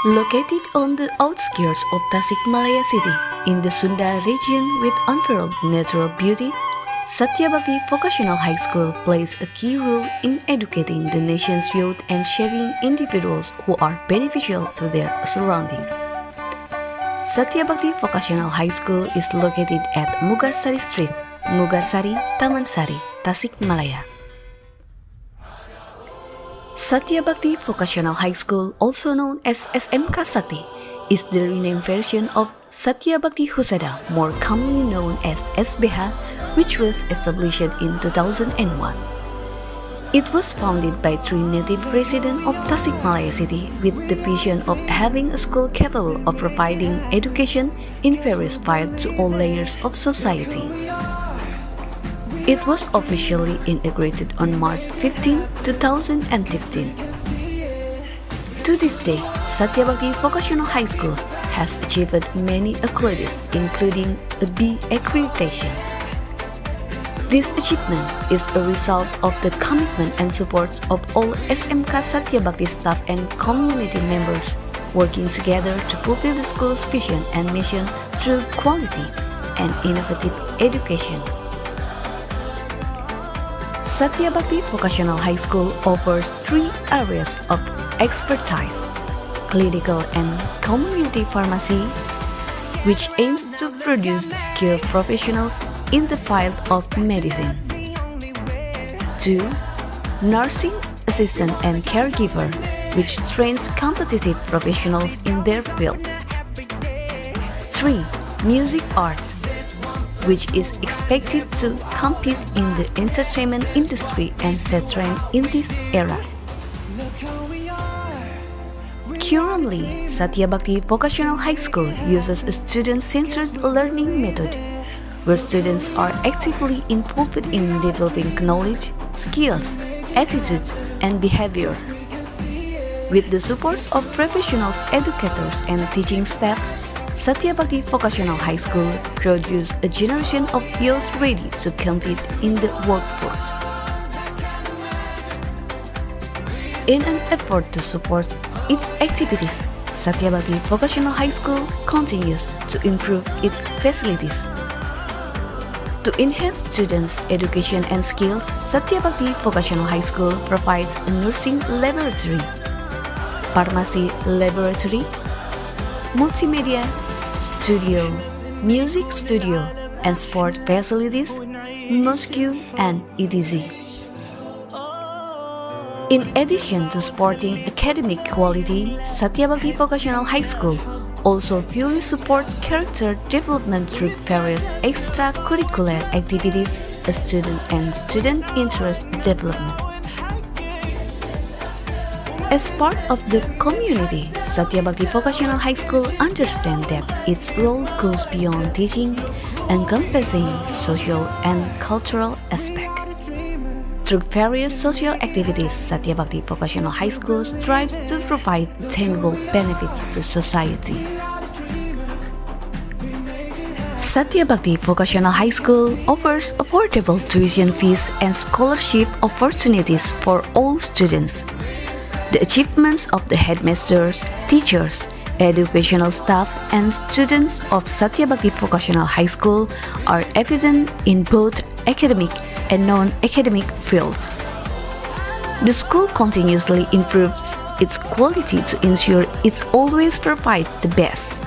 Located on the outskirts of Tasikmalaya city in the Sunda region with unparalleled natural beauty, Satya Bhakti Vocational High School plays a key role in educating the nation's youth and shaping individuals who are beneficial to their surroundings. Satya Bhakti Vocational High School is located at Mugarsari Street, Mugarsari, Taman Sari, Tasikmalaya. Satya Bhakti Vocational High School, also known as SMK Sakti, is the renamed version of Satya Bhakti Husada, more commonly known as SBH, which was established in 2001. It was founded by three native residents of Tasikmalaya city with the vision of having a school capable of providing education in various fields to all layers of society. It was officially integrated on March 15, 2015. To this day, Satya Bhakti Vocational High School has achieved many accolades, including a B accreditation. This achievement is a result of the commitment and support of all SMK Satya Bhakti staff and community members working together to fulfill the school's vision and mission through quality and innovative education. Satya Bhakti Vocational High School offers three areas of expertise: clinical and community pharmacy, which aims to produce skilled professionals in the field of medicine. 2. Nursing assistant and caregiver, which trains competitive professionals in their field. 3. Music arts, which is expected to compete in the entertainment industry and set trend in this era. Currently, Satya Bhakti Vocational High School uses a student-centered learning method, where students are actively involved in developing knowledge, skills, attitudes, and behavior. With the support of professionals, educators, and teaching staff, Satya Bhakti Vocational High School produces a generation of youth ready to compete in the workforce. In an effort to support its activities, Satya Bhakti Vocational High School continues to improve its facilities. To enhance students' education and skills, Satya Bhakti Vocational High School provides a nursing laboratory, pharmacy laboratory, multimedia studio, music studio, and sport facilities, mosque, and etc. In addition to supporting academic quality, Satya Bhakti Vocational High School also fully supports character development through various extracurricular activities, student and student interest development. As part of the community, Satya Bhakti Vocational High School understands that its role goes beyond teaching, encompassing social and cultural aspects. Through various social activities, Satya Bhakti Vocational High School strives to provide tangible benefits to society. Satya Bhakti Vocational High School offers affordable tuition fees and scholarship opportunities for all students. The achievements of the headmasters, teachers, educational staff, and students of Satya Bhakti Vocational High School are evident in both academic and non-academic fields. The school continuously improves its quality to ensure it always provides the best.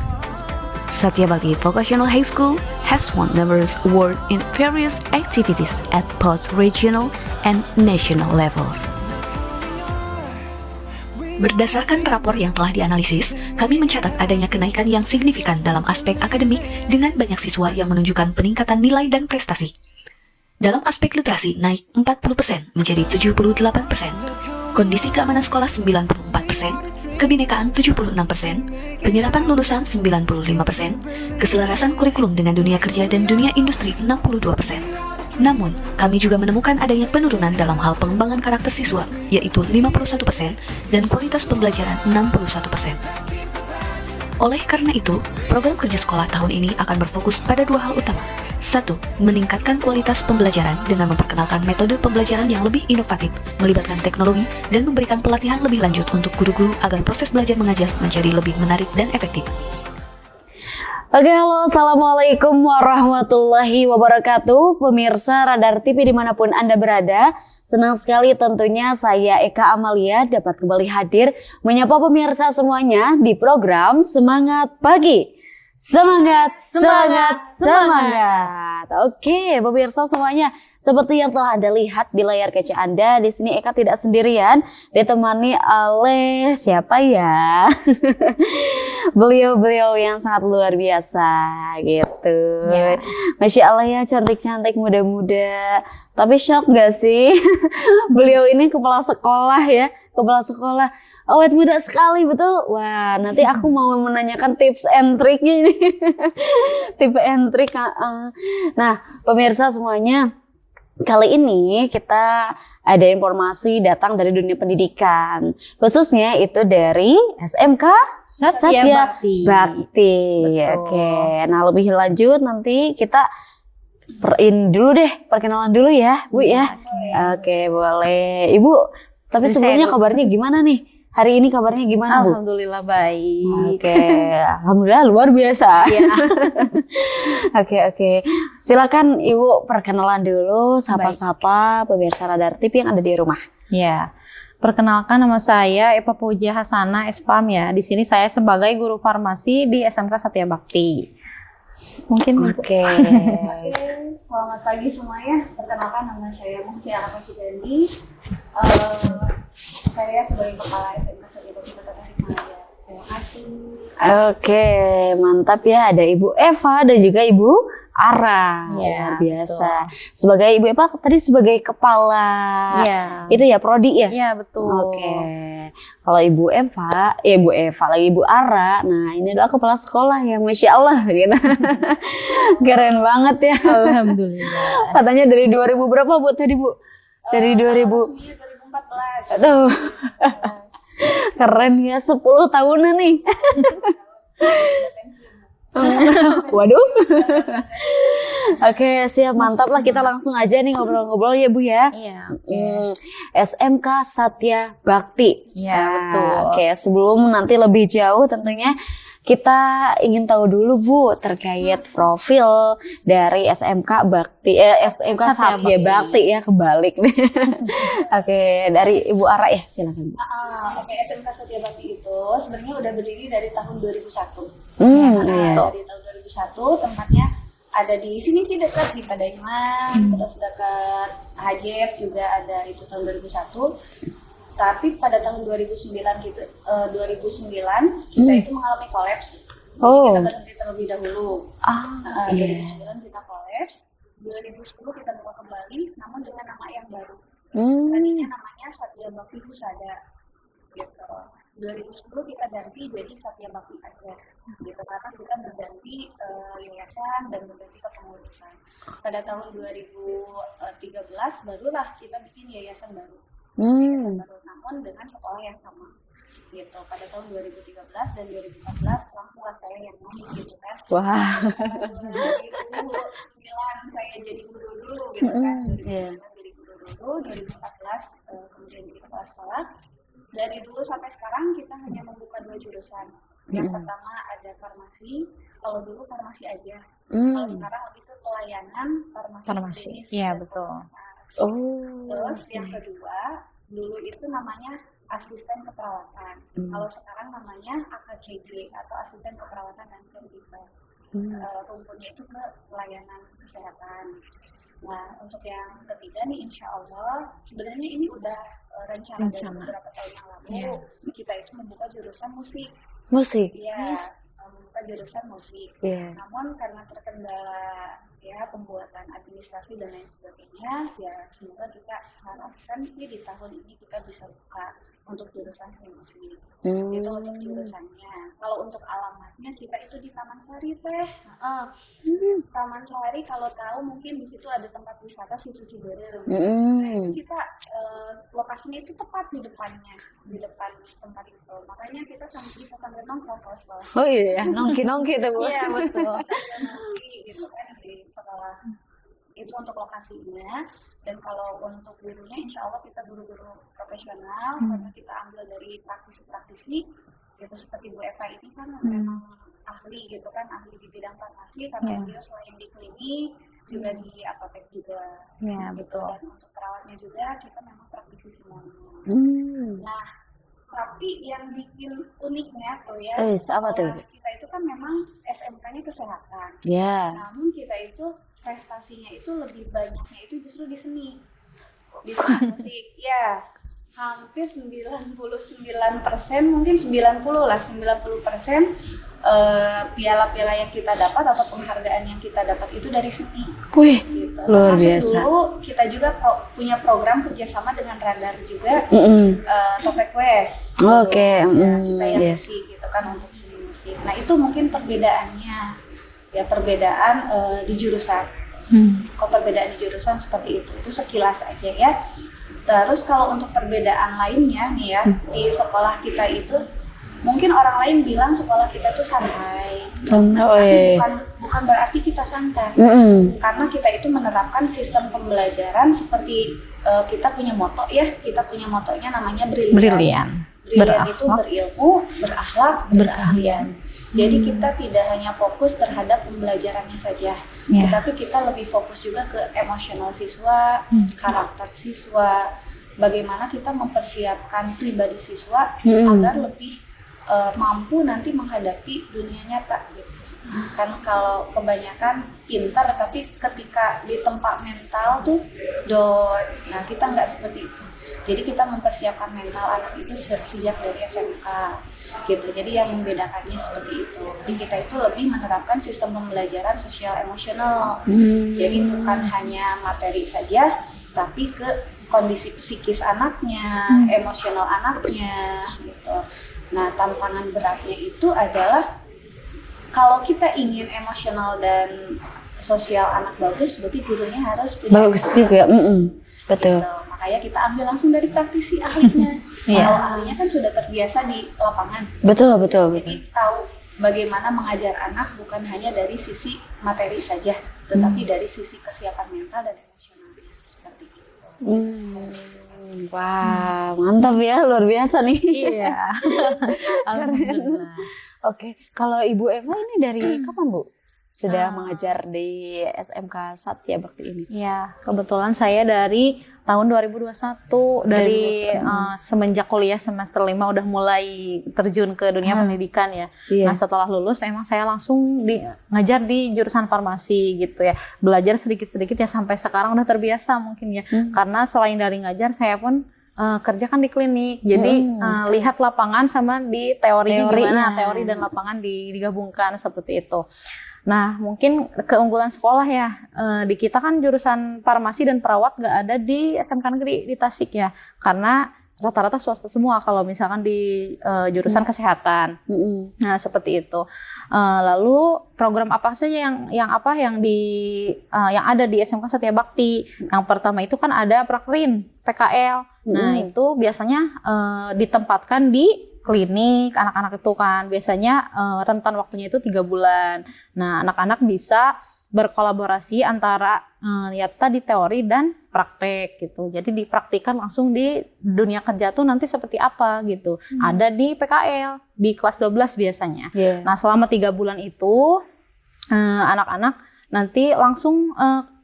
Satya Bhakti Vocational High School has won numerous awards in various activities at both regional and national levels. Berdasarkan rapor yang telah dianalisis, kami mencatat adanya kenaikan yang signifikan dalam aspek akademik dengan banyak siswa yang menunjukkan peningkatan nilai dan prestasi. Dalam aspek literasi naik 40% menjadi 78%, kondisi keamanan sekolah 94%, kebinekaan 76%, penyerapan lulusan 95%, keselarasan kurikulum dengan dunia kerja dan dunia industri 62%. Namun, kami juga menemukan adanya penurunan dalam hal pengembangan karakter siswa, yaitu 51%, dan kualitas pembelajaran 61%. Oleh karena itu, program kerja sekolah tahun ini akan berfokus pada dua hal utama, 1. Meningkatkan kualitas pembelajaran dengan memperkenalkan metode pembelajaran yang lebih inovatif, melibatkan teknologi, dan memberikan pelatihan lebih lanjut untuk guru-guru agar proses belajar mengajar menjadi lebih menarik dan efektif. Oke, halo, assalamualaikum warahmatullahi wabarakatuh. Pemirsa Radar TV dimanapun Anda berada, senang sekali tentunya saya Eka Amalia dapat kembali hadir menyapa pemirsa semuanya di program Semangat Pagi. Semangat, semangat, semangat. Oke, pemirsa semuanya, seperti yang telah Anda lihat di layar kaca Anda, di sini Eka tidak sendirian, ditemani oleh siapa ya? Beliau-beliau yang sangat luar biasa gitu. Ya. Masya Allah ya, cantik-cantik, muda-muda. Tapi shock gak sih? Beliau ini kepala sekolah ya, kepala sekolah. Awet muda sekali, betul. Wah, nanti aku mau menanyakan tips and triknya ini. Tips and trik. Nah, pemirsa semuanya, kali ini kita ada informasi datang dari dunia pendidikan. Khususnya itu dari SMK Satya Bakti. Betul. Oke, nah lebih lanjut nanti kita perkenalan dulu ya, Bu ya. Oke, boleh. Ibu, tapi Bisa, sebelumnya Bu. kabarnya gimana nih? Hari ini kabarnya gimana, Bu? Alhamdulillah baik. Oke, alhamdulillah luar biasa. Ya. Oke. Silakan Ibu perkenalan dulu, sapa-sapa pemirsa Radar TV yang ada di rumah. Ya. Perkenalkan, nama saya Eva Puja Hasana Espam ya. Di sini saya sebagai guru farmasi di SMK Satya Bakti. Mungkin Ibu. Oke. Selamat pagi semuanya. Perkenalkan, nama saya Muhsiana Pasudandi. Saya sebagai kepala SMK Satya Bakti Kota Tasikmalaya. Terima kasih. Oke, mantap ya. Ada Ibu Eva dan juga Ibu Ara. Ya, Luar biasa. Sebagai Ibu Eva tadi sebagai kepala Iya. itu ya prodi ya? Iya, betul. Oke. Kalau Ibu Eva, lagi Ibu Ara. Nah, ini adalah kepala sekolah ya, Masya Allah gitu. Keren banget ya. Alhamdulillah. Katanya dari 2000 berapa Bu tadi Bu? Dari 2000. Resminya 2014. Aduh. Keren ya, 10 tahunan nih. Waduh. Oke, siap, mantap lah, kita langsung aja nih ngobrol-ngobrol ya Bu ya. Iya. SMK Satya Bakti. Iya, betul. Oke, sebelum nanti lebih jauh tentunya kita ingin tahu dulu Bu terkait profil dari SMK Bakti, SMK Satya Satya Bakti ya, kebalik nih. Oke, dari Ibu Ara ya, silakan Bu. Oke, SMK Satya Bakti itu sebenarnya udah berdiri dari tahun 2001. Iya. Dari tahun 2001, tempatnya ada di sini sih, dekat di Padaiman, terus dekat Hajet juga ada, itu tahun 2001. Tapi pada tahun 2009 gitu, 2009 kita itu mengalami kolaps. Oh. Kita berhenti terlebih dahulu. Iya. 2009 kita kolaps, 2010 kita buka kembali, namun dengan nama yang baru. Hmm. Tadinya namanya Satya Bakti Husada. Gitu. 2010 kita ganti jadi Satya Bakti aja. Gitu, karena kita berganti yayasan dan berganti kepengurusan. Pada tahun 2013 barulah kita bikin yayasan baru. Namun dengan sekolah yang sama. Gitu. Pada tahun 2013 dan 2014 langsunglah saya yang mau gitu kan. Wah. 2009 saya jadi guru dulu gitu kan. 2009 jadi guru dulu, 2014 kemudian jadi kepala sekolah. Dari dulu sampai sekarang kita hanya membuka 2 jurusan. Yang pertama ada farmasi. Kalau dulu farmasi aja. Kalau sekarang lebih ke pelayanan farmasi. klinis Iya, dan betul. farmasi. Oh. Terus yang kedua, dulu itu namanya asisten keperawatan. Kalau sekarang namanya AKCG atau asisten keperawatan dan caregiver. Rumpunnya itu ke pelayanan kesehatan. Nah, untuk yang ketiga nih, insya Allah, sebenarnya ini udah rencana dari beberapa tahun yang lalu. Kita itu membuka jurusan musik. Musik. Iya, membuka jurusan musik. Iya. Namun karena terkendala ya pembuatan administrasi dan lain sebagainya, ya semoga kita harapkan sih di tahun ini kita bisa buka. untuk jurusan STEM. Itu untuk jurusannya. Kalau untuk alamatnya kita itu di Taman Sari teh. Taman Sari kalau tahu mungkin di situ ada tempat wisata Situ Ciberem. Nah, itu kita lokasinya itu tepat di depannya, di depan tempat itu. Makanya kita bisa sambil nongkrong kalau sekolah. Oh iya, nongki tuh Bu. Iya betul. Nongki gitu kan di sekolah. Itu untuk lokasinya. Dan kalau untuk gurunya insya Allah kita guru-guru profesional karena kita ambil dari praktisi-praktisi gitu, seperti Bu Eva ini kan memang ahli gitu kan, ahli di bidang farmasi karena dia selain di klinik juga di apotek juga. Ya, betul. Dan untuk perawatnya juga kita memang praktisi semuanya. Nah, tapi yang bikin uniknya tuh ya, apa tuh? kita itu kan memang SMK-nya kesehatan. Ya. Namun kita itu prestasinya itu lebih banyaknya itu justru di seni musik. Ya, hampir 99%, mungkin 90% piala-piala yang kita dapat atau penghargaan yang kita dapat itu dari seni. Wih, gitu. luar Termasuk biasa. Dulu kita juga punya program kerjasama dengan Radar juga, Topek West. Oke, kita yang yes. musik gitu kan untuk seni musik. Nah itu mungkin perbedaannya, ya perbedaan di jurusan. Kok perbedaan di jurusan seperti itu sekilas aja ya. Terus kalau untuk perbedaan lainnya nih ya, di sekolah kita itu mungkin orang lain bilang sekolah kita tuh santai. Tapi bukan berarti kita santai. Karena kita itu menerapkan sistem pembelajaran seperti kita punya moto ya, kita punya motonya namanya Brilian. Brilian itu berilmu, berakhlak, berkeahlian. Jadi kita tidak hanya fokus terhadap pembelajarannya saja, tetapi kita lebih fokus juga ke emosional siswa, karakter siswa, bagaimana kita mempersiapkan pribadi siswa agar lebih mampu nanti menghadapi dunia nyata gitu. Kan kalau kebanyakan pintar tapi ketika di tempat mental tuh down. Nah kita nggak seperti itu. Jadi kita mempersiapkan mental anak itu sejak dari SMK gitu. Jadi yang membedakannya seperti itu. Jadi kita itu lebih menerapkan sistem pembelajaran sosial emosional. Jadi bukan hanya materi saja, tapi ke kondisi psikis anaknya, emosional anaknya gitu. Nah, tantangan beratnya itu adalah kalau kita ingin emosional dan sosial anak bagus, berarti gurunya harus punya bagus juga. Betul. Gitu. Makanya kita ambil langsung dari praktisi ahlinya. Kalau ahlinya kan sudah terbiasa di lapangan. Betul. Jadi tahu bagaimana mengajar anak bukan hanya dari sisi materi saja, tetapi dari sisi kesiapan mental dan emosionalnya seperti itu. Wah, mantap ya, luar biasa nih. Iya. Alhamdulillah. Oke, kalau Ibu Eva ini dari kapan Bu sudah mengajar di SMK Satya Bakti ini? Ya, kebetulan saya dari tahun 2021 dari semenjak kuliah semester 5 udah mulai terjun ke dunia pendidikan ya. Nah, setelah lulus emang saya langsung ngajar di jurusan farmasi gitu ya. Belajar sedikit-sedikit ya sampai sekarang udah terbiasa mungkin ya. Karena selain dari ngajar saya pun kerja kan di klinik. Jadi lihat lapangan sama di teorinya gimana, teori dan lapangan digabungkan seperti itu. Nah, mungkin keunggulan sekolah ya, di kita kan jurusan farmasi dan perawat nggak ada di SMK Negeri di Tasik ya, karena rata-rata swasta semua kalau misalkan di jurusan kesehatan. Nah, seperti itu. Lalu program apa saja yang ada di SMK Satya Bakti? Yang pertama itu kan ada Prakrin, PKL. Nah, itu biasanya ditempatkan di klinik anak-anak itu kan biasanya rentan waktunya itu 3 bulan. Nah, anak-anak bisa berkolaborasi antara tadi teori dan praktek gitu. Jadi dipraktikkan langsung di dunia kerja tuh nanti seperti apa gitu. Ada di PKL di kelas 12 biasanya. Nah, selama 3 bulan itu anak-anak nanti langsung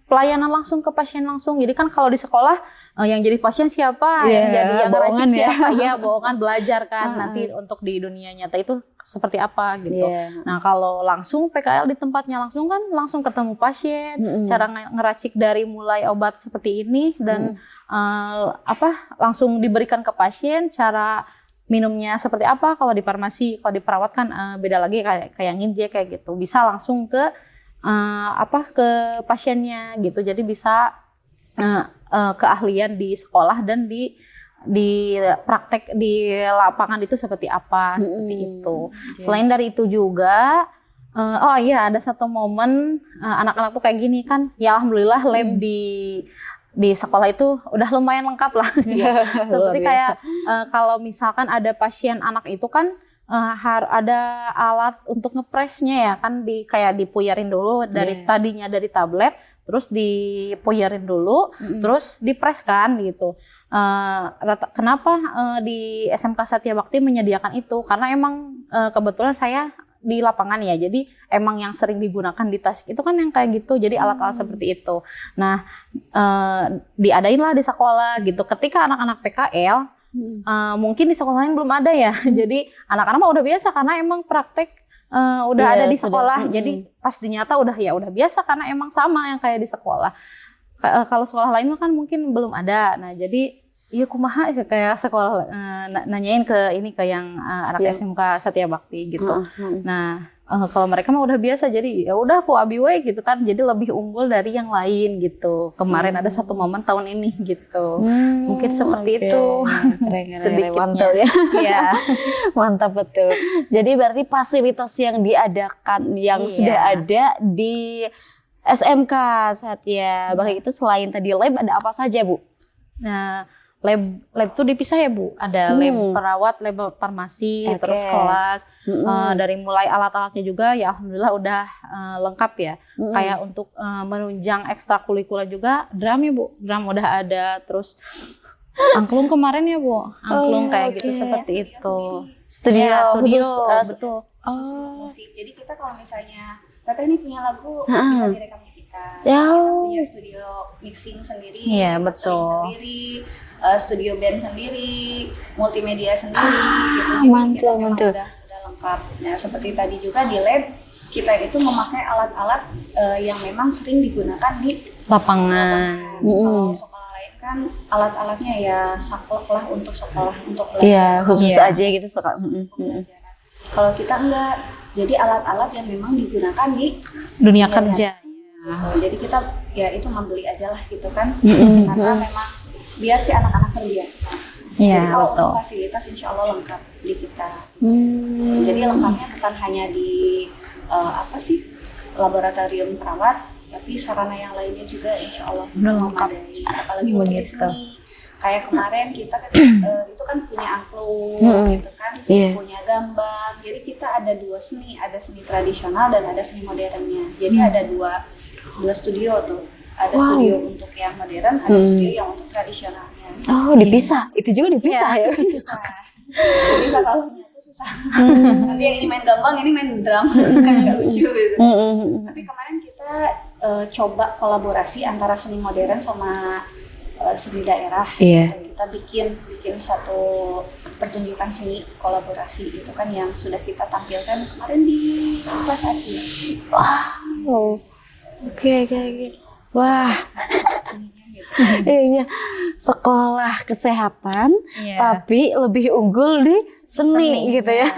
pelayanan langsung ke pasien langsung. Jadi kan kalau di sekolah yang jadi pasien siapa, yang ngeracik siapa, bohongan belajar kan nanti untuk di dunia nyata itu seperti apa gitu. Nah, kalau langsung PKL di tempatnya langsung kan langsung ketemu pasien, cara ngeracik dari mulai obat seperti ini dan langsung diberikan ke pasien, cara minumnya seperti apa. Kalau di farmasi, kalau di perawat kan beda lagi kayak nginjek kayak gitu. Bisa langsung ke ke pasiennya gitu. Jadi bisa keahlian di sekolah dan di praktek di lapangan itu seperti apa, seperti itu. Selain dari itu juga, oh iya ada satu momen anak-anak tuh kayak gini kan, ya alhamdulillah lab di sekolah itu udah lumayan lengkap lah. Seperti kayak kalau misalkan ada pasien anak itu kan ada alat untuk ngepresnya ya kan, kayak dipuyerin dulu dari tadinya dari tablet, terus dipuyerin dulu, terus dipres kan gitu. Kenapa di SMK Satya Bakti menyediakan itu? Karena emang kebetulan saya di lapangan ya, jadi emang yang sering digunakan di Tasik itu kan yang kayak gitu, jadi alat-alat seperti itu. Nah, diadain lah di sekolah gitu. Ketika anak-anak PKL mungkin di sekolah lain belum ada ya. Jadi anak-anak mah udah biasa karena emang praktek udah ada di sekolah. Jadi pas dinyata udah biasa karena emang sama yang kayak di sekolah. Kalau sekolah lain mah kan mungkin belum ada. Nah, jadi iya kumaha kayak sekolah nanyain ke yang anak SMK Satya Bakti gitu. Nah, kalau mereka mah udah biasa, jadi ya udah aku abi we gitu kan, jadi lebih unggul dari yang lain gitu. Kemarin ada satu momen tahun ini gitu, mungkin seperti itu. Keren, mantap ya. Iya. Mantap betul. Jadi berarti fasilitas yang diadakan yang sudah ada di SMK Satya Bakti itu selain tadi lab ada apa saja, Bu? Nah, lab tuh dipisah ya Bu, ada lab perawat, lab farmasi, terus kelas, dari mulai alat-alatnya juga ya alhamdulillah udah lengkap ya. Kayak untuk menunjang ekstrakurikuler juga drum ya Bu, drum udah ada, terus angklung kemarin ya Bu, angklung kayak gitu seperti itu. Studio khusus betul. Musik. Jadi kita kalau misalnya Teteh ini punya lagu bisa direkam di kita. Kita punya studio mixing sendiri, betul. Sendiri, studio band sendiri, multimedia sendiri gitu. Mantul. Udah lengkap. Nah, seperti tadi juga di lab kita itu memakai alat-alat yang memang sering digunakan di lapangan. Kalau sekolah lain kan alat-alatnya ya saklek lah untuk sekolah, untuk belajar. Iya, khusus aja gitu sekolah. Kalau kita enggak, jadi alat-alat yang memang digunakan di dunia kerja. Jadi kita ya itu membeli aja lah gitu kan, karena memang biar si anak-anak terbiasa. Jadi kalau untuk fasilitas insya Allah lengkap di kita. Jadi lengkapnya bukan hanya di laboratorium perawat, tapi sarana yang lainnya juga insya Allah memadai. Apalagi untuk seni. Kayak kemarin kita itu kan punya angklung gitu kan, punya gambang. Jadi kita ada dua seni, ada seni tradisional dan ada seni modernnya. Jadi ada dua studio tuh. Ada studio untuk yang modern, ada studio yang untuk tradisionalnya. Oh, dipisah. Itu juga dipisah ya. Bisa kalau itu susah. Nanti yang ini main gambang, ini main drum, kan nggak lucu gitu. Tapi kemarin kita coba kolaborasi antara seni modern sama seni daerah. Kita bikin satu pertunjukan seni kolaborasi itu kan yang sudah kita tampilkan kemarin di Prestasi. Wow. Oke. Wah. Iya, sekolah kesehatan tapi lebih unggul di seni gitu ya.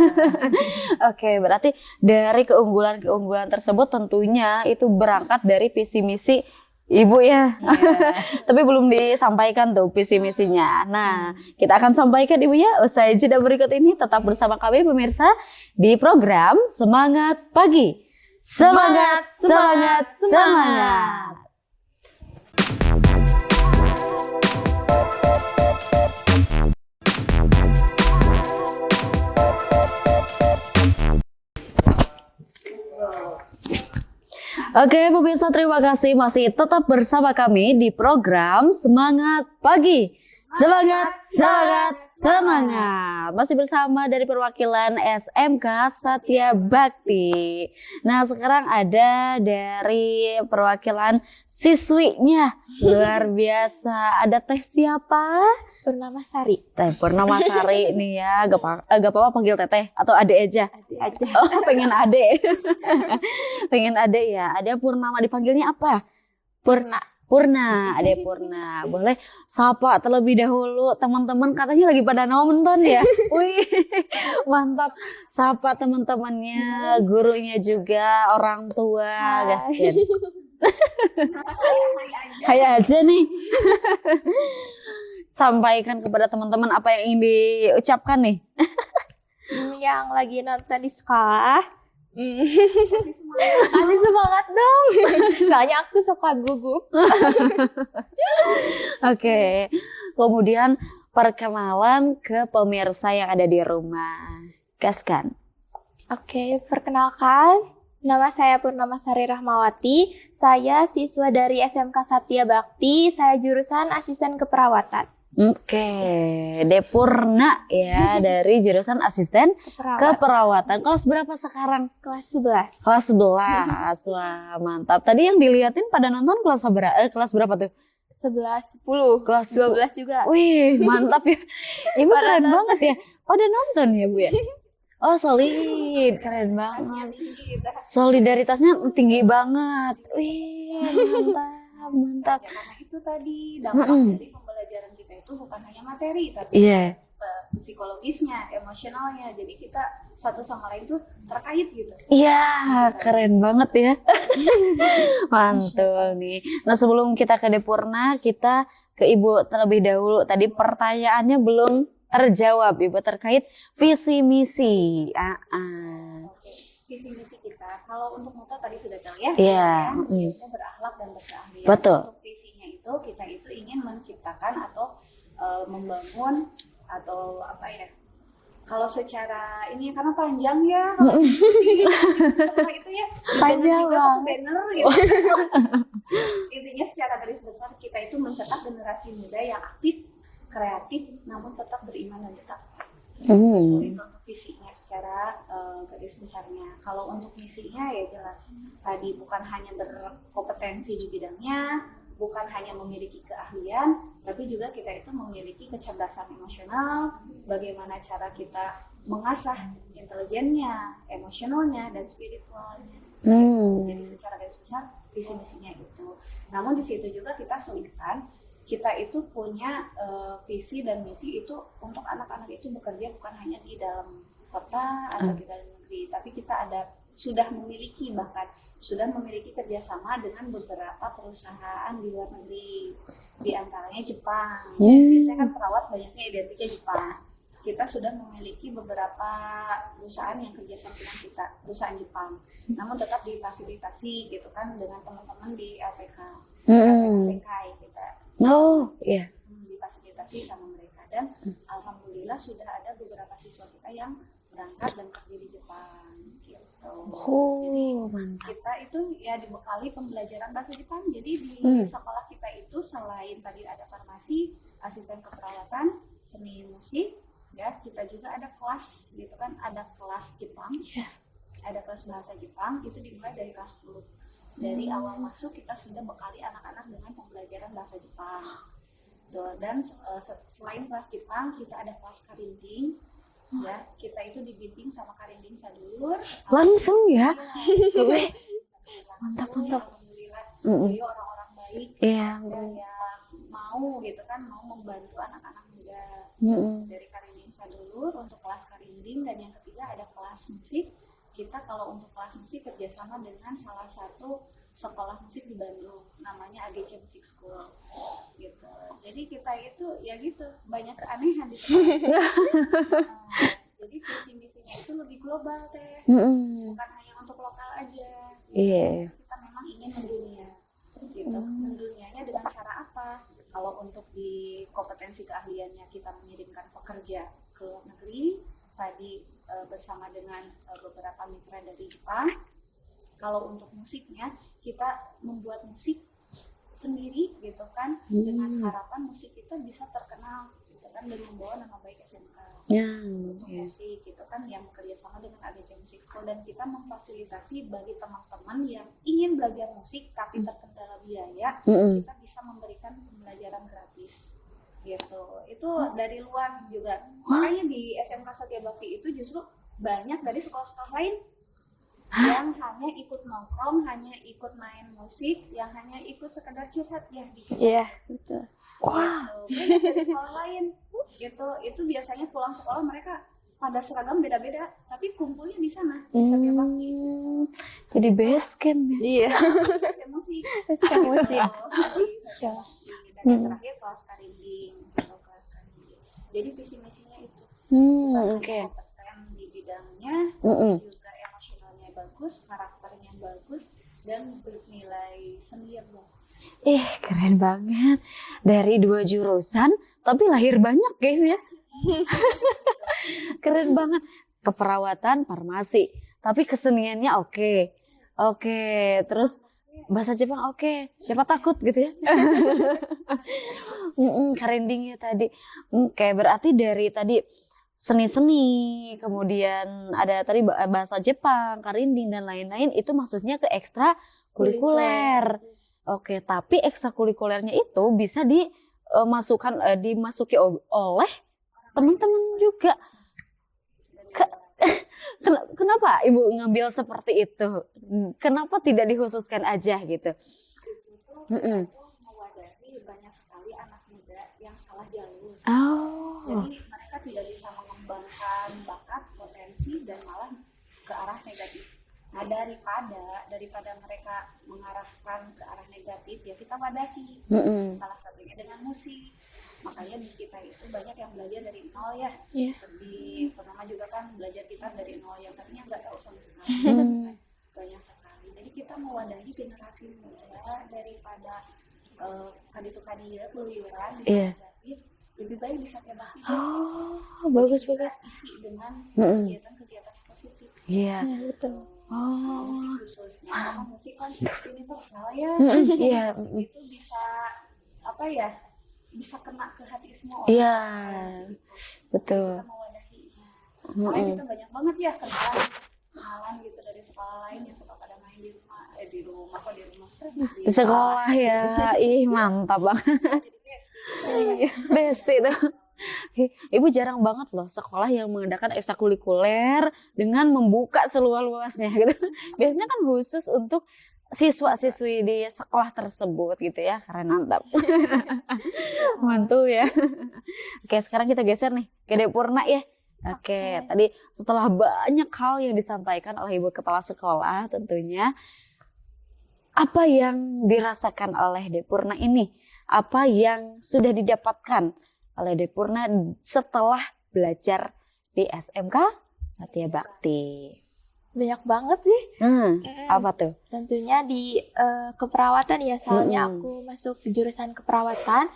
Oke, berarti dari keunggulan tersebut tentunya itu berangkat dari visi misi Ibu ya. Tapi belum disampaikan tuh visi misinya. Nah, kita akan sampaikan Ibu ya usai jeda berikut ini. Tetap bersama kami pemirsa di program Semangat Pagi. Semangat. Oke pemirsa, terima kasih masih tetap bersama kami di program Semangat Pagi. Semangat. Masih bersama dari perwakilan SMK Satya Bakti. Nah, sekarang ada dari perwakilan siswinya. Luar biasa. Ada Teh siapa? Purnamasari. Teh Purnamasari nih ya. Gak apa-apa panggil Teteh atau Ade aja. Ade aja. Oh, pengen Ade. Pengen Ade ya. Ada Purnama, dipanggilnya apa? Purna, Ade Purna. Boleh sapa terlebih dahulu teman-teman, katanya lagi pada nonton ya. Wih, mantap. Sapa teman-temannya, gurunya juga, orang tua, gasken. Hai aja nih. sampaikan kepada teman-teman apa yang ingin diucapkan nih? Yang lagi nonton di sekolah, kasih semangat dong. Soalnya aku suka gugup. Oke, kemudian perkenalan ke pemirsa yang ada di rumah. Gaskan. Oke, perkenalkan. Nama saya Purnama Sari Rahmawati. Saya siswa dari SMK Satya Bakti. Saya jurusan asisten keperawatan. Oke, Depurna ya dari jurusan asisten keperawatan. Kelas berapa sekarang? Kelas 11. Kelas 11. Wah, mantap. Tadi yang dilihatin pada nonton kelas berapa tuh? 11, 10, Kelas 12 juga. Wih, mantap ya. Ibu keren banget ya. Pada nonton ya, Bu ya? Oh, solid. Keren banget. Solidaritasnya tinggi banget. Wih, mantap, mantap. Ya, karena itu tadi dampak dari pembelajaran kita itu bukan hanya materi, tapi Iya. psikologisnya, emosionalnya. Jadi kita satu sama lain tuh terkait gitu. Iya, keren banget ya. Mantul nih. Nah, sebelum kita ke Depurna, kita ke Ibu terlebih dahulu. Tadi pertanyaannya belum terjawab, Ibu, terkait visi misi. Visi misi kita, kalau untuk moto tadi sudah tahu ya, Iya. yaitu berakhlak dan berkeahlian. Betul. Untuk visinya itu kita itu ingin menciptakan atau membangun atau apa ya? Kalau secara ini karena panjang ya, kalau setelah itu ya Panjang juga satu banget. banner gitu. Intinya secara garis besar kita itu mencetak generasi muda yang aktif, kreatif, namun tetap beriman dan tetap. Itu untuk visinya secara garis besarnya. Kalau untuk misinya ya jelas tadi bukan hanya berkompetensi di bidangnya, bukan hanya memiliki keahlian, tapi juga kita itu memiliki kecerdasan emosional, bagaimana cara kita mengasah intelijennya, emosionalnya, dan spiritualnya. Jadi secara garis besar visi misinya itu. Namun di situ juga kita selipkan kita itu punya visi dan misi itu untuk anak-anak itu bekerja bukan hanya di dalam kota atau di dalam negeri, tapi kita sudah memiliki kerjasama dengan beberapa perusahaan di luar negeri, di antaranya Jepang. Biasanya kan perawat banyaknya identiknya Jepang. Kita sudah memiliki beberapa perusahaan yang kerjasama dengan kita, perusahaan Jepang. Namun tetap difasilitasi gitu kan dengan teman-teman di LPK, Sekai kita. Oh, iya. Difasilitasi sama mereka dan alhamdulillah sudah ada beberapa siswa kita yang berangkat dan kerja di Jepang gitu. Oh, mantap. Kita itu ya dibekali pembelajaran bahasa Jepang. Jadi di sekolah kita itu selain tadi ada farmasi, asisten keperawatan, seni musik, ya kita juga ada kelas gitu kan, ada kelas Jepang, ada kelas bahasa Jepang, itu dimulai dari kelas 10. Dari awal masuk kita sudah bekali anak-anak dengan pembelajaran bahasa Jepang. Tuh, dan selain kelas Jepang kita ada kelas karinding, ya kita itu dibimbing sama karinding sadulur. Langsung ya? Mantap. Alhamdulillah, beliau orang-orang baik, Iya. dan yang mau gitu kan, mau membantu anak-anak muda. Dari karinding sadulur untuk kelas karinding, dan yang ketiga ada kelas musik. Kita kalau untuk kelas musik kerjasama dengan salah satu sekolah musik di Bandung, namanya AGC Music School gitu. Jadi kita itu ya gitu, banyak keanehan di sekolah. Jadi visi misinya itu lebih global teh, bukan hanya untuk lokal aja. Iya. Kita memang ingin mendunia gitu. Mendunianya dengan cara apa? Kalau untuk di kompetensi keahliannya kita mengirimkan pekerja ke luar negeri, tadi bersama dengan beberapa mitra dari Jepang. Kalau untuk musiknya kita membuat musik sendiri gitu kan, dengan harapan musik kita bisa terkenal gitu kan, dan membawa nama baik SMK. Untuk musik gitu kan yang bekerja sama dengan AGC Music School, dan kita memfasilitasi bagi teman-teman yang ingin belajar musik tapi terkendala biaya, kita bisa memberikan pembelajaran gratis gitu. Itu dari luar juga. Makanya di SMK Satya Bakti itu justru banyak dari sekolah-sekolah lain yang hanya ikut nongkrong, hanya ikut main musik, yang hanya ikut sekedar curhat ya di situ. Iya, betul. Banyak dari sekolah lain gitu. Itu biasanya pulang sekolah mereka pada seragam beda-beda, tapi kumpulnya di sana di Satya Bakti. Jadi base camp ya? Iya. Musik. Musik. Dan yang terakhir kelas karinding gitu kan. Jadi visi misinya itu Oke. kompeten di bidangnya, juga emosionalnya bagus, karakternya bagus, dan bernilai seni yang bagus. Keren banget. Dari 2 jurusan tapi lahir banyak kayaknya. Keren banget. Keperawatan, farmasi, tapi keseniannya oke. Oke, terus bahasa Jepang oke. Siapa takut gitu ya. Karinding ya tadi. Oke, berarti dari tadi seni-seni, kemudian ada tadi bahasa Jepang, karinding dan lain-lain, itu maksudnya ke ekstra kulikuler. Oke, tapi ekstrakurikulernya itu bisa dimasuki oleh teman-teman juga. Kenapa Ibu ngambil seperti itu? Kenapa tidak dikhususkan aja gitu? Mewadahi banyak sekali anak muda yang salah jalur. Oh, Jadi mereka tidak bisa mengembangkan bakat, potensi, dan malah ke arah negatif. Nah, daripada mereka mengarahkan ke arah negatif, ya kita wadahi. Salah satunya dengan musik. Makanya di kita itu banyak yang belajar dari nol ya. Seperti pertama juga kan belajar gitar dari nol, yang tadinya nggak tahu sama sekali. Banyak sekali. Jadi kita mewadahi generasi muda daripada kaditu-kadieu keluyuran di negatif, lebih baik bisa kayak bakti. bagus. Isi dengan kegiatan-kegiatan yang positif. Iya. Betul. Musik khususnya, karena musik kan universal ya. Musik itu bisa bisa kena ke hati semua orang. Iya, betul. Kita mewadahinya. Makanya kita banyak banget ya kenalan gitu dari sekolah lain yang suka pada main di rumah Di sekolah ya. Mantap banget. Besti tuh. Ibu jarang banget loh sekolah yang mengadakan ekstrakurikuler dengan membuka seluas-luasnya gitu. Biasanya kan khusus untuk siswa-siswi di sekolah tersebut gitu ya. Keren, mantap. Mantul ya. Oke, sekarang kita geser nih ke Depurna ya. Oke, tadi setelah banyak hal yang disampaikan oleh Ibu Kepala Sekolah tentunya, apa yang dirasakan oleh Depurna ini? Apa yang sudah didapatkan oleh Depurna setelah belajar di SMK Satya Bakti? Banyak banget sih. Apa tuh? Tentunya di keperawatan ya, soalnya aku masuk jurusan keperawatan.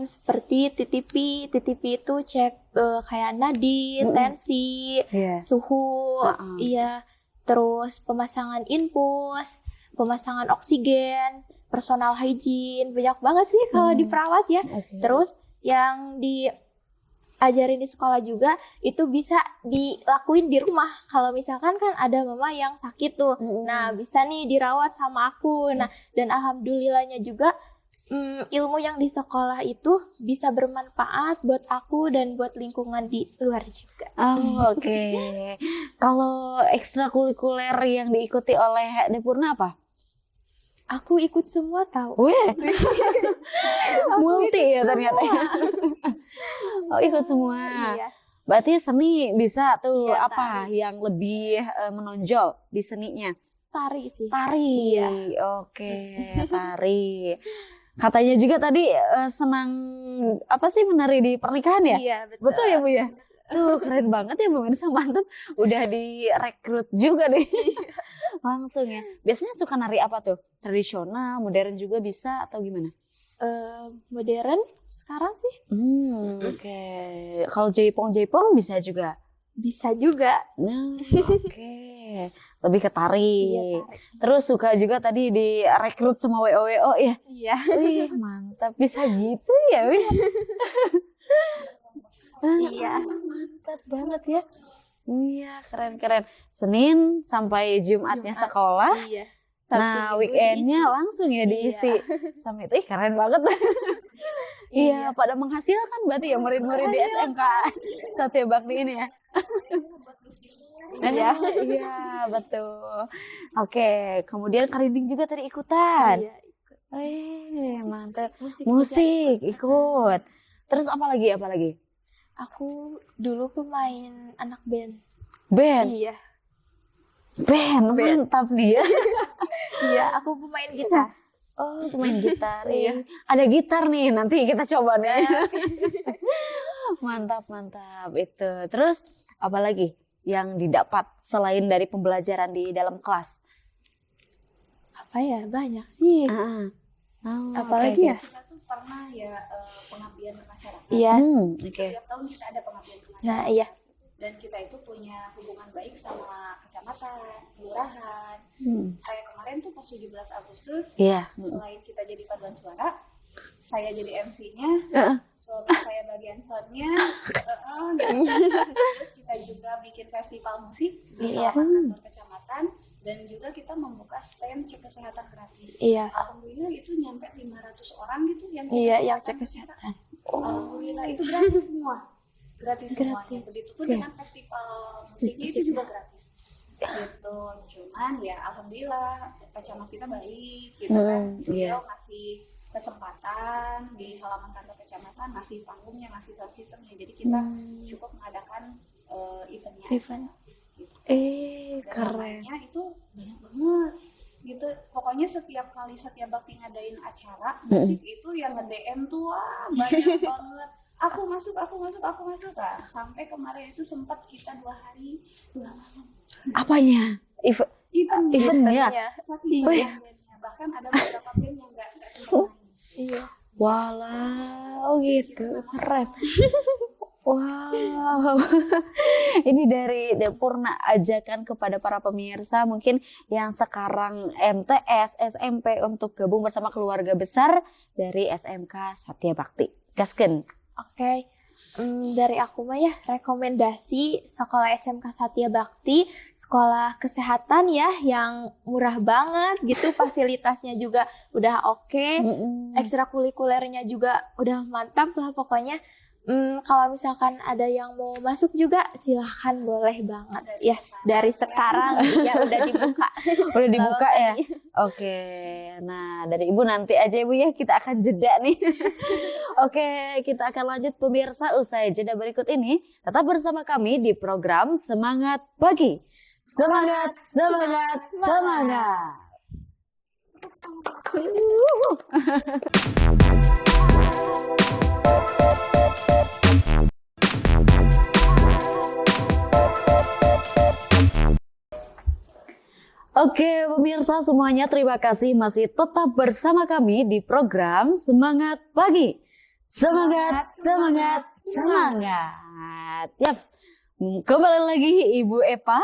Seperti TTP itu cek kayak nadi, tensi, suhu, terus pemasangan infus, pemasangan oksigen, personal hygiene, banyak banget sih kalau di perawat ya. Terus yang diajarin di sekolah juga itu bisa dilakuin di rumah. Kalau misalkan kan ada mama yang sakit tuh, nah bisa nih dirawat sama aku. Nah, dan alhamdulillahnya juga ilmu yang di sekolah itu bisa bermanfaat buat aku dan buat lingkungan di luar juga. Oke. Kalau ekstrakurikuler yang diikuti oleh Depurna apa? Aku ikut semua tahu. Multi ya ternyata. Ikut semua. Iya. Berarti seni bisa tuh apa yang lebih menonjol di seninya? Tari sih. Tari. Oke, tari. Katanya juga tadi senang menari di pernikahan ya? Iya, betul. Betul ya Bu ya? Tuh keren banget ya pemirsa, mantap. Udah direkrut juga deh. Langsung ya. Biasanya suka nari apa tuh? Tradisional, modern juga bisa atau gimana? Modern sekarang sih. Oke. Kalau jaipong bisa juga? Bisa juga. Nah, oke. Lebih ke tari. Iya, tari. Terus suka juga tadi direkrut sama WO ya? Iya. Wih, mantap. Bisa gitu ya, Wih. Iya. Mantap banget ya. Iya, keren-keren. Senin sampai Jumatnya sekolah. Iya. Nah, weekendnya langsung ya diisi. Sama itu, keren banget. Iya, pada menghasilkan berarti ya murid-murid di SMK Satya Bakti ini ya. Iya, betul. Oke, kemudian karinding juga tadi ikutan. Iya. Mantap. Musik ikut. Terus apa lagi? Aku dulu pemain anak band. Band. Iya. Band, mantap dia. Iya, aku pemain gitar. Oh, pemain gitar. Ada gitar nih, nanti kita coba nih. Mantap. Itu. Terus apa lagi yang didapat selain dari pembelajaran di dalam kelas? Apa ya, banyak sih. Apalagi ya? Kita tuh pernah ya pengabdian ke masyarakat. Iya. Setiap tahun kita ada pengabdian ke masyarakat. Nah, iya. Dan kita itu punya hubungan baik sama kecamatan, kelurahan. Kayak kemarin tuh pas 17 Agustus, selain kita jadi paduan suara, saya jadi MC-nya, suami saya bagian soundnya, terus kita juga bikin festival musik di kantor kecamatan, dan juga kita membuka stand cek kesehatan gratis. Iya. Alhamdulillah itu nyampe 500 orang gitu yang cek kesehatan. Alhamdulillah itu gratis semua. Gratis semuanya. Begitupun dengan festival musiknya itu juga gratis. Gitu. Cuman ya alhamdulillah kecamatan kita baik gitu kan. Beliau ngasih kesempatan di halaman kantor kecamatan, ngasih panggungnya, ngasih sound systemnya. Jadi kita cukup mengadakan eventnya. Event. Keren. Namanya itu banyak banget. Gitu. Pokoknya setiap kali Satya Bakti ngadain acara musik itu yang nge-DM tuh banyak banget. Aku masuk kan. Sampai kemarin itu sempat kita 2 hari 2 malam. Apanya? Eventnya. Saking banyaknya. Bahkan ada beberapa band yang nggak sempat main. Iya. Walah, gitu, keren. Wow, ini dari Purna ajakan kepada para pemirsa mungkin yang sekarang MTS, SMP untuk gabung bersama keluarga besar dari SMK Satya Bakti. Gasken. Oke, dari aku mah ya rekomendasi sekolah SMK Satya Bakti, sekolah kesehatan ya yang murah banget gitu, fasilitasnya juga udah oke, ekstrakurikulernya juga udah mantap lah pokoknya. Kalau misalkan ada yang mau masuk juga silahkan, boleh banget ya dari sekarang ya udah dibuka. Udah dibuka ya. Oke, nah dari Ibu nanti aja Ibu ya, kita akan jeda nih. Oke, kita akan lanjut pemirsa usai jeda berikut ini. Tetap bersama kami di program Semangat Pagi. Semangat. Oke pemirsa semuanya, terima kasih masih tetap bersama kami di program Semangat Pagi. Semangat. Yap, kembali lagi Ibu Epa.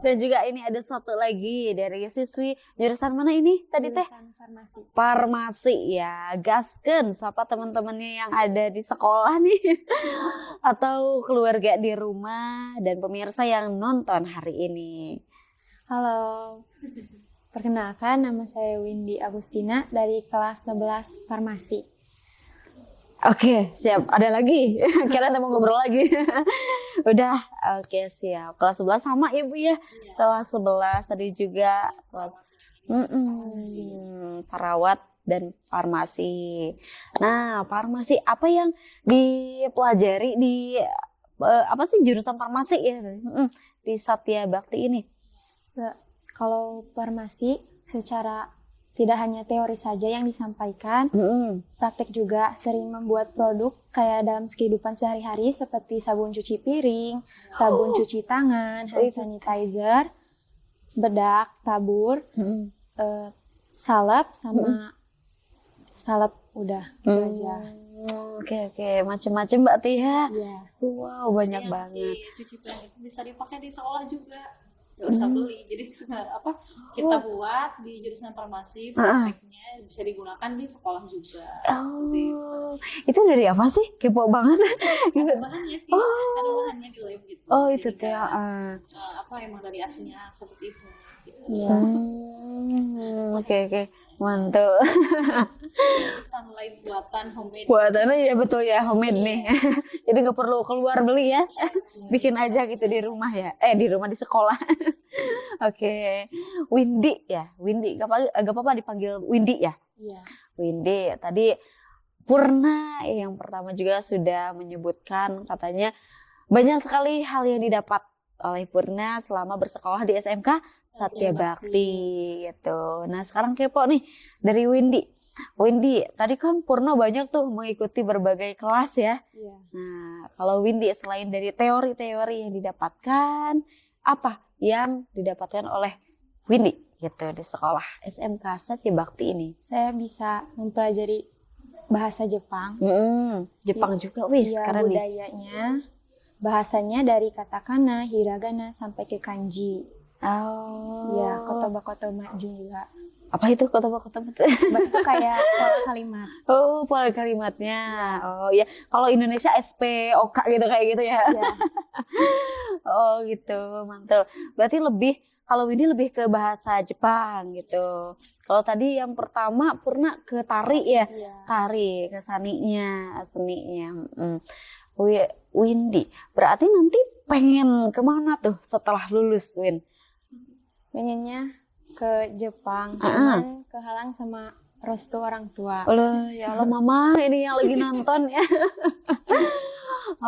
Dan juga ini ada satu lagi dari siswi jurusan mana ini tadi teh? Jurusan Farmasi ya. Gasken sapa teman-temannya yang ada di sekolah nih. Atau keluarga di rumah dan pemirsa yang nonton hari ini. Halo, perkenalkan nama saya Windy Agustina dari kelas 11 Farmasi. Oke, siap. Ada lagi? Kira mau ngobrol lagi. Udah, oke siap. Kelas 11 sama ya Bu ya? Kelas 11 tadi juga. Kelas perawat dan farmasi. Nah, farmasi apa yang dipelajari di apa sih jurusan farmasi ya? Di Satya Bakti ini? Kalau farmasi secara tidak hanya teori saja yang disampaikan, praktek juga sering membuat produk kayak dalam kehidupan sehari-hari seperti sabun cuci piring, sabun cuci tangan, hand sanitizer, bedak, tabur, salep sama salep, udah gitu aja. Oke, macem-macem Mbak Tia. Wow, banyak banget. Cuci piring itu bisa dipakai di sekolah juga. Gak usah beli, jadi kita buat di jurusan farmasi, prakteknya bisa digunakan di sekolah juga. Itu dari apa sih? Kepo banget. Ada bahannya sih, ada bahannya di lab gitu. Itu teh. Emang dari aslinya seperti itu. Gitu. Oke, mantul. Sunlight buatan homemade. Buatannya ya betul ya, homemade nih. Jadi nggak perlu keluar beli ya, bikin aja gitu di rumah ya. Di rumah di sekolah. Oke, Windy ya, Windy. Gak apa-apa dipanggil Windy ya. Iya. Windy tadi Purna yang pertama juga sudah menyebutkan katanya banyak sekali hal yang didapat oleh Purna selama bersekolah di SMK Satya Bakti gitu. Nah sekarang kepo nih dari Windy. Windy, tadi kan Purna banyak tuh mengikuti berbagai kelas ya. Iya. Nah kalau Windy selain dari teori-teori yang didapatkan, apa yang didapatkan oleh Windy gitu di sekolah SMK Satya Bakti ini? Saya bisa mempelajari bahasa Jepang. Jepang juga wis Ya, sekarang nih. budayanya, bahasanya dari katakana, hiragana sampai ke kanji. Oh. Ya, kotoba-kotoba juga. Apa itu kotoba-kotoba? Itu kayak pola kalimat. Oh, pola kalimatnya. Oh ya, kalau Indonesia SPOK gitu kayak gitu ya. Ya, Oh gitu, mantul. Berarti kalau ini lebih ke bahasa Jepang gitu. Kalau tadi yang pertama Purna ke tari ya, Iya. tari ke seninya. Windy, berarti nanti pengen kemana tuh setelah lulus, Win? pengennya ke Jepang, cuman kehalang sama restu orang tua. Loh, ya Allah mama ini yang lagi nonton ya.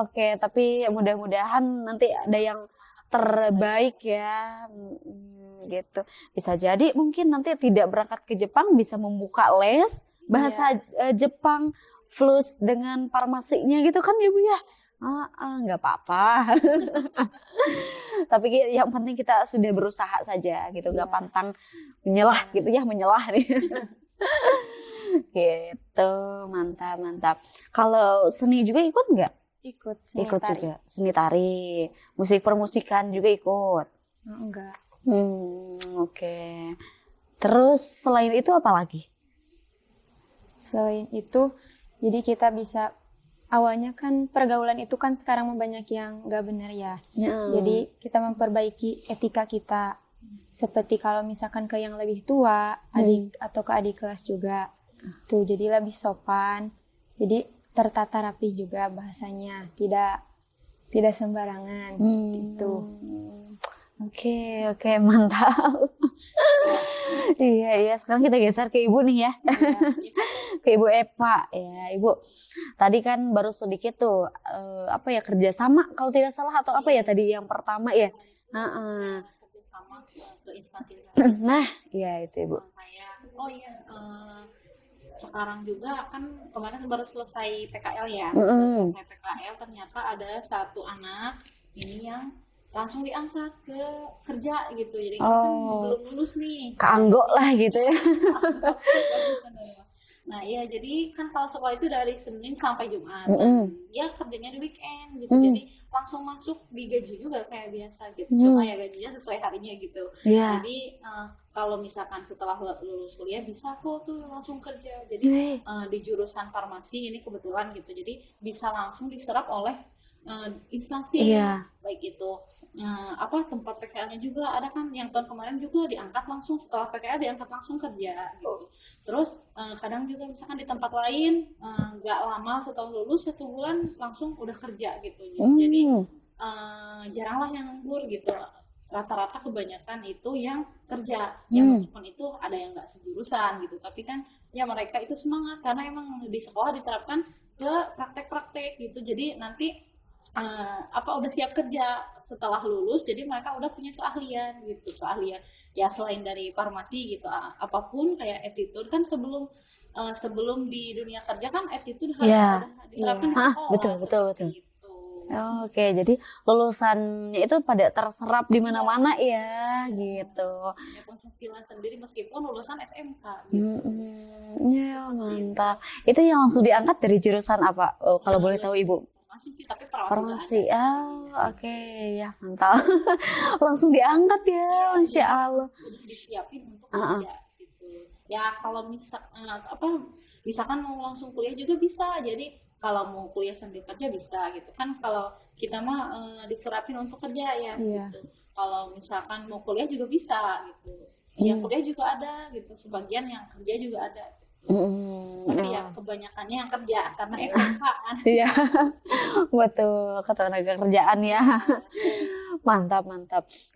Oke, tapi mudah-mudahan nanti ada yang terbaik ya. Gitu. Bisa jadi mungkin nanti tidak berangkat ke Jepang bisa membuka les bahasa Jepang plus dengan farmasinya gitu kan ya Bu ya. Nggak apa-apa. Tapi yang penting kita sudah berusaha saja gitu, nggak pantang menyelah gitu ya, menyelah nih. Gitu, mantap. Kalau seni juga ikut nggak? Ikut seni Ikut tari. juga, seni tari, musik permusikan juga ikut. Enggak. Oke. Terus selain itu apa lagi? Selain itu, jadi kita bisa, awalnya kan pergaulan itu kan sekarang banyak yang nggak benar ya. Jadi kita memperbaiki etika kita. Seperti kalau misalkan ke yang lebih tua, adik atau ke adik kelas juga. Tuh, jadi lebih sopan. Jadi tertata rapi juga bahasanya, tidak sembarangan gitu. Oke, mantap. Iya, sekarang kita geser ke Ibu nih ya. Ke Ibu Eva ya, Ibu. Tadi kan baru sedikit tuh kerjasama kalau tidak salah atau apa ya tadi yang pertama ya. Kerjasama ke instansi Nah, iya itu Ibu. Sekarang juga kan kemarin baru selesai PKL ya. Selesai PKL ternyata ada satu anak ini yang langsung diangkat ke kerja gitu. Jadi kan belum lulus nih. Keanggok lah gitu ya. Nah iya, jadi kan kalau sekolah itu dari Senin sampai Jumat. Dia kerjanya di weekend gitu. Jadi langsung masuk digaji juga kayak biasa gitu. Cuma ya gajinya sesuai harinya gitu. Jadi kalau misalkan setelah lulus kuliah bisa kok tuh langsung kerja. Jadi di jurusan farmasi ini kebetulan gitu. Jadi bisa langsung diserap oleh instansi, baik itu tempat PKL-nya juga ada kan, yang tahun kemarin juga diangkat langsung setelah PKL diangkat langsung kerja gitu. Terus kadang juga misalkan di tempat lain nggak lama setelah lulus 1 bulan langsung udah kerja gitu. Jadi jaranglah yang nganggur gitu. Rata-rata kebanyakan itu yang kerja, yang meskipun itu ada yang nggak sejurusan gitu, tapi kan ya mereka itu semangat karena emang di sekolah diterapkan ke praktek-praktek gitu. Jadi nanti udah siap kerja setelah lulus, jadi mereka udah punya keahlian ya selain dari farmasi gitu, apapun kayak attitude kan sebelum di dunia kerja kan attitude harus ada diterapkan di sekolah. Betul. Oke, jadi lulusannya itu pada terserap di mana-mana ya gitu. Punya penghasilan sendiri meskipun lulusan SMK gitu. Ya mantap. Itu yang langsung diangkat dari jurusan apa? Kalau boleh tahu Ibu? Sih, tapi perawat farmasi. Oke, ya mantap. Langsung diangkat ya, Masya Allah. Udah disiapin untuk kerja gitu. Ya kalau misalkan mau langsung kuliah juga bisa. Jadi kalau mau kuliah sambil kerja bisa gitu kan. Kalau kita mah diserapin untuk kerja ya gitu. Kalau misalkan mau kuliah juga bisa gitu. Yang kuliah juga ada gitu. Sebagian yang kerja juga ada. Tapi ya kebanyakannya yang kerja karena SMK kan. Iya, betul, ketenaga kerjaan ya. Mantap.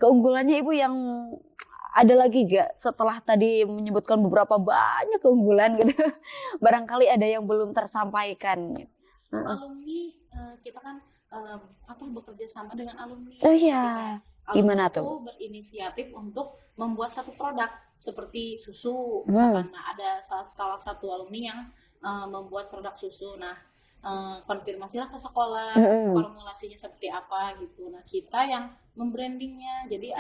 Keunggulannya Ibu yang ada lagi gak setelah tadi menyebutkan beberapa banyak keunggulan gitu? Barangkali ada yang belum tersampaikan. Alumni kita kan bekerja sama dengan alumni. Oh iya. Gimana Alumni itu tuh? berinisiatif untuk membuat satu produk seperti susu. Misalkan ada salah satu alumni yang membuat produk susu. Nah, konfirmasilah ke sekolah formulasinya seperti apa gitu. Nah, kita yang membrandingnya. Jadi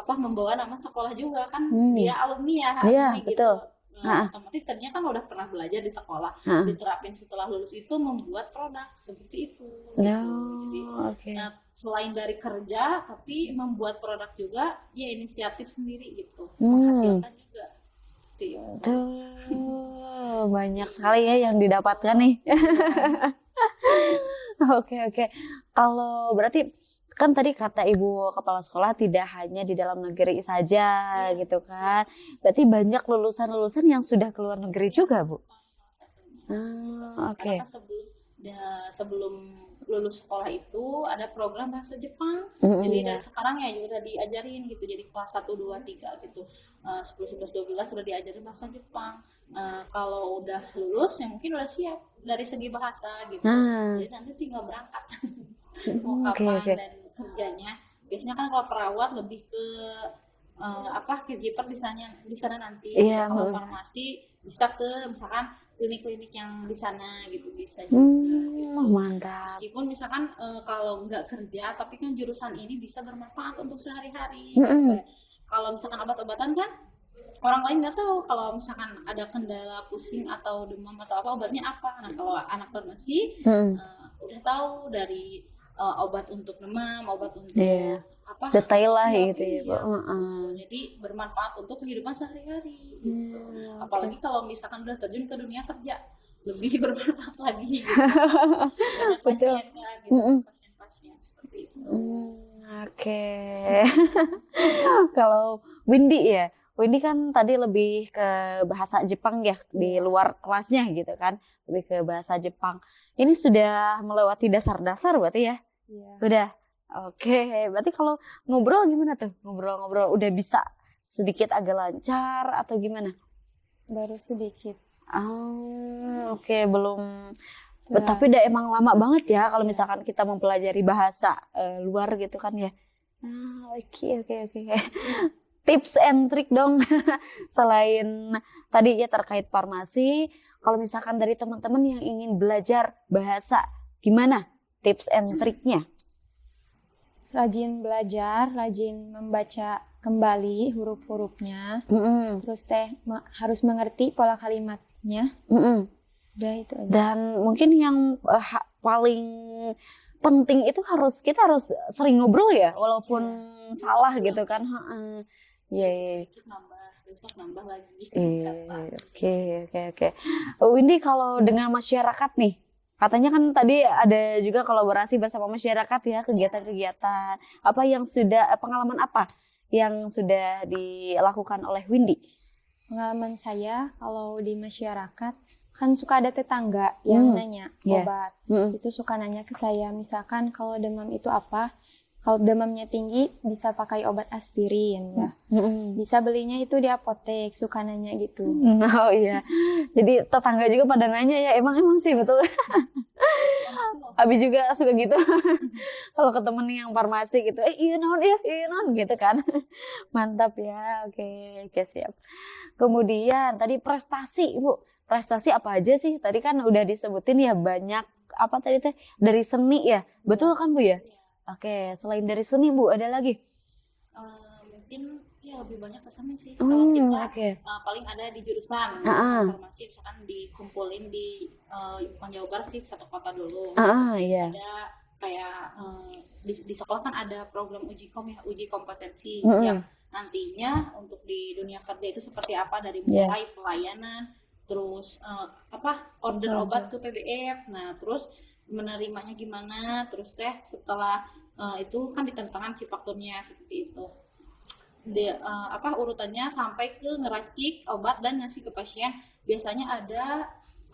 membawa nama sekolah juga kan, dia alumni ya, Iya, alumni gitu. betul. Otomatis tadinya kan udah pernah belajar di sekolah, diterapin setelah lulus itu membuat produk seperti itu. Jadi Oke. selain dari kerja, tapi membuat produk juga, ya inisiatif sendiri gitu, menghasilkan juga seperti itu. Tuh, banyak sekali ya yang didapatkan nih. Oke. Kalau berarti kan tadi kata Ibu Kepala Sekolah tidak hanya di dalam negeri saja gitu kan. Berarti banyak lulusan-lulusan yang sudah keluar negeri juga, Bu. Oke. Karena sebelum lulus sekolah itu ada program bahasa Jepang. Jadi dari sekarang ya udah diajarin gitu. Jadi kelas 1, 2, 3 gitu. 10, 11, 12 sudah diajarin bahasa Jepang. Kalau udah lulus ya mungkin udah siap dari segi bahasa gitu. Jadi nanti tinggal berangkat. Mau kapan dan kerjanya. Biasanya kan kalau perawat lebih ke caregiver di sana nanti. Kalau farmasi bisa ke misalkan klinik-klinik yang di sana gitu, bisa juga. Mantap. Meskipun misalkan kalau nggak kerja tapi kan jurusan ini bisa bermanfaat untuk sehari-hari. Kalau misalkan obat-obatan kan orang lain nggak tahu kalau misalkan ada kendala pusing atau demam atau apa, obatnya apa. Nah, kalau anak farmasi udah tahu dari obat untuk demam, obat untuk detail lah gitu ya, Bu. Jadi bermanfaat untuk kehidupan sehari-hari gitu. Apalagi kalau misalkan udah terjun ke dunia kerja, lebih bermanfaat lagi gitu. Banyak pasien kan gitu, pasien-pasien seperti itu. Oke. Kalau Windy ya, Windy kan tadi lebih ke bahasa Jepang ya, di luar kelasnya gitu kan, lebih ke bahasa Jepang. Ini sudah melewati dasar-dasar berarti ya? Iya. Udah. Oke, berarti kalau ngobrol gimana tuh? Ngobrol-ngobrol udah bisa sedikit agak lancar atau gimana? Baru sedikit. Oke, belum. Tapi udah emang lama banget ya kalau misalkan kita mempelajari bahasa luar gitu kan ya. Oke. Tips and trick dong. Selain tadi ya terkait farmasi, kalau misalkan dari teman-teman yang ingin belajar bahasa, gimana tips and triknya? Rajin belajar, rajin membaca kembali huruf-hurufnya. Terus harus mengerti pola kalimatnya. Udah itu aja. Dan mungkin yang paling penting itu kita harus sering ngobrol ya, walaupun salah gitu kan. Besok nambah lagi. Oke. Windy, kalau dengan masyarakat nih, katanya kan tadi ada juga kolaborasi bersama masyarakat ya, kegiatan-kegiatan apa yang sudah pengalaman apa yang sudah dilakukan oleh Windy? Pengalaman saya kalau di masyarakat kan suka ada tetangga yang nanya obat. Itu suka nanya ke saya, misalkan kalau demam itu apa? Kalau demamnya tinggi bisa pakai obat aspirin ya. Bisa belinya itu di apotek, suka nanya gitu. Oh iya. Jadi tetangga juga pada nanya ya, emang sih betul. Abi juga suka gitu. Kalau ke temen yang farmasi gitu, iya non gitu kan. Mantap ya. Oke, siap. Kemudian tadi prestasi, Bu. Prestasi apa aja sih? Tadi kan udah disebutin ya banyak apa tadi teh dari seni ya. Betul kan, Bu ya? Oke, selain dari seni, Bu, ada lagi? Mungkin ya lebih banyak ke seni sih. Kalau kita paling ada di jurusan farmasi, misalkan dikumpulin di bukan Jawa Barat sih, satu kota dulu. Iya. Ada kayak di sekolah kan ada program uji kompetensi yang nantinya untuk di dunia kerja itu seperti apa, dari mulai pelayanan, terus order obat ke PBF, nah terus menerimanya gimana, terus setelah itu kan ditentukan si faktornya seperti itu, urutannya sampai ke ngeracik obat dan ngasih ke pasien. Biasanya ada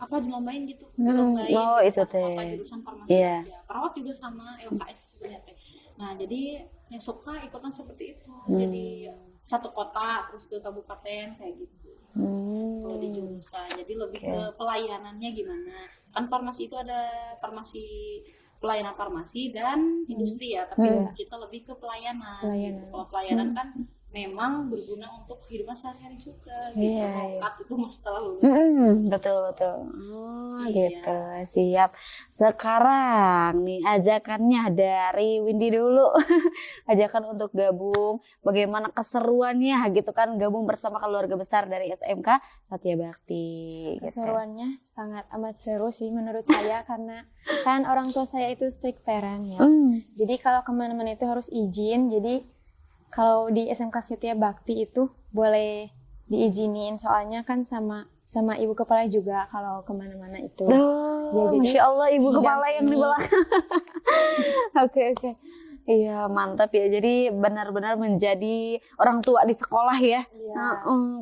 dilombain gitu, dilombain itu teh jurusan farmasi aja, perawat juga sama LKS sebenarnya teh. Nah jadi yang suka ikutan seperti itu, jadi satu kota terus ke kabupaten kayak gitu. Kalau di jurusan, jadi lebih ke pelayanannya gimana. Kan farmasi itu ada farmasi pelayanan farmasi dan industri ya, tapi kita lebih ke pelayanan. Kalau pelayanan kan memang berguna untuk kehidupan sehari-hari juga gitu. Itu setelah lulus. Betul. Oh, gitu. Siap. Sekarang nih ajakannya dari Windy dulu. Ajakan untuk gabung, bagaimana keseruannya gitu kan gabung bersama keluarga besar dari SMK Satya Bakti. Keseruannya sangat amat seru sih menurut saya karena kan orang tua saya itu strict parent ya. Jadi kalau kemana-mana itu harus izin. Jadi kalau di SMK Satya Bakti itu boleh diizinin soalnya kan sama ibu kepala juga kalau kemana-mana itu. Ya, jadi Masya Allah ibu kepala yang di belakang. Oke. Iya mantap ya. Jadi benar-benar menjadi orang tua di sekolah ya.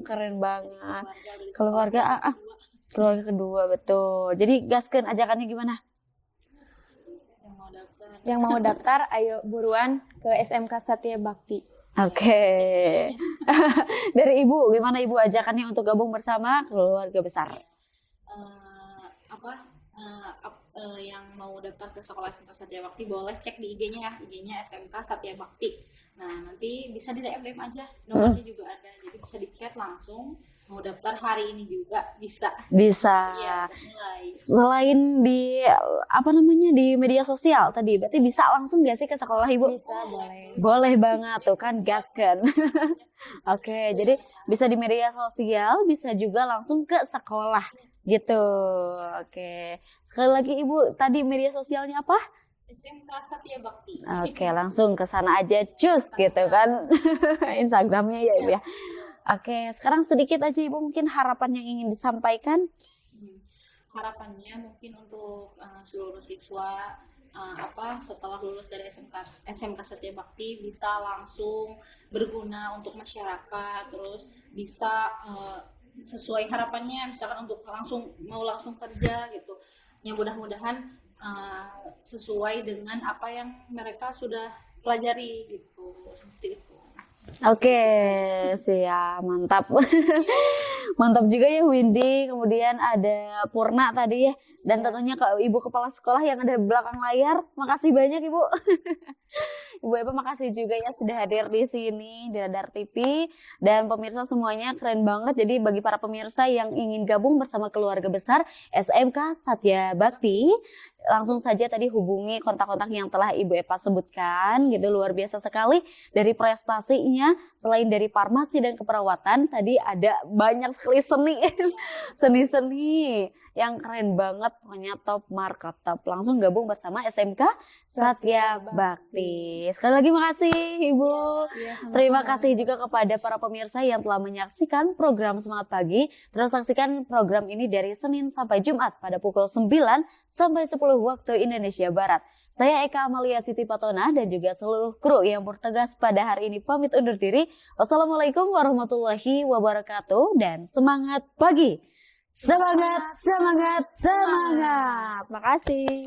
Keren banget. Keluarga kedua betul. Jadi gaskeun ajakannya gimana? Yang mau daftar ayo buruan ke SMK Satya Bakti. Oke. Dari Ibu, gimana Ibu ajakannya untuk gabung bersama keluarga besar? Yang mau daftar ke sekolah SMK Satya Bakti boleh cek di IG-nya ya, IG-nya SMK Satya Bakti. Nah, nanti bisa di DM aja, nomornya juga ada, jadi bisa di chat langsung. Mau daftar hari ini juga bisa. Iya, selain di di media sosial tadi, berarti bisa langsung gak sih ke sekolah Ibu? Bisa, boleh. Boleh banget tuh kan, gaskan. Oke, jadi bisa di media sosial, bisa juga langsung ke sekolah gitu. Oke, sekali lagi Ibu, tadi media sosialnya apa? SMK Satya Bakti. Oke, langsung ke sana aja cus gitu kan. Instagramnya ya Ibu ya. Oke, sekarang sedikit aja Ibu mungkin harapan yang ingin disampaikan. Harapannya mungkin untuk seluruh siswa setelah lulus dari SMK Satya Bakti bisa langsung berguna untuk masyarakat, terus bisa sesuai harapannya misalkan untuk langsung kerja gitu. Ya mudah-mudahan sesuai dengan apa yang mereka sudah pelajari gitu, seperti itu. Oke, siap, mantap. Mantap juga ya Windy, kemudian ada Purna tadi ya, dan tentunya ke Ibu Kepala Sekolah yang ada di belakang layar. Makasih banyak Ibu. Ibu Eva makasih juga ya sudah hadir di sini di Radar TV, dan pemirsa semuanya keren banget. Jadi bagi para pemirsa yang ingin gabung bersama keluarga besar SMK Satya Bakti, langsung saja tadi hubungi kontak-kontak yang telah Ibu Eva sebutkan gitu. Luar biasa sekali dari prestasinya, selain dari farmasi dan keperawatan, tadi ada banyak sekali seni yang keren banget, pokoknya top market top. Langsung gabung bersama SMK Satya Bakti. Sekali lagi makasih Ibu. Terima kasih juga kepada para pemirsa yang telah menyaksikan program Semangat Pagi. Terus saksikan program ini dari Senin sampai Jumat pada pukul 9 sampai 10 waktu Indonesia Barat. Saya Eka Amalia Siti Patona dan juga seluruh kru yang bertugas pada hari ini pamit undur diri. Wassalamualaikum warahmatullahi wabarakatuh dan semangat pagi. Semangat, semangat, semangat. Makasih.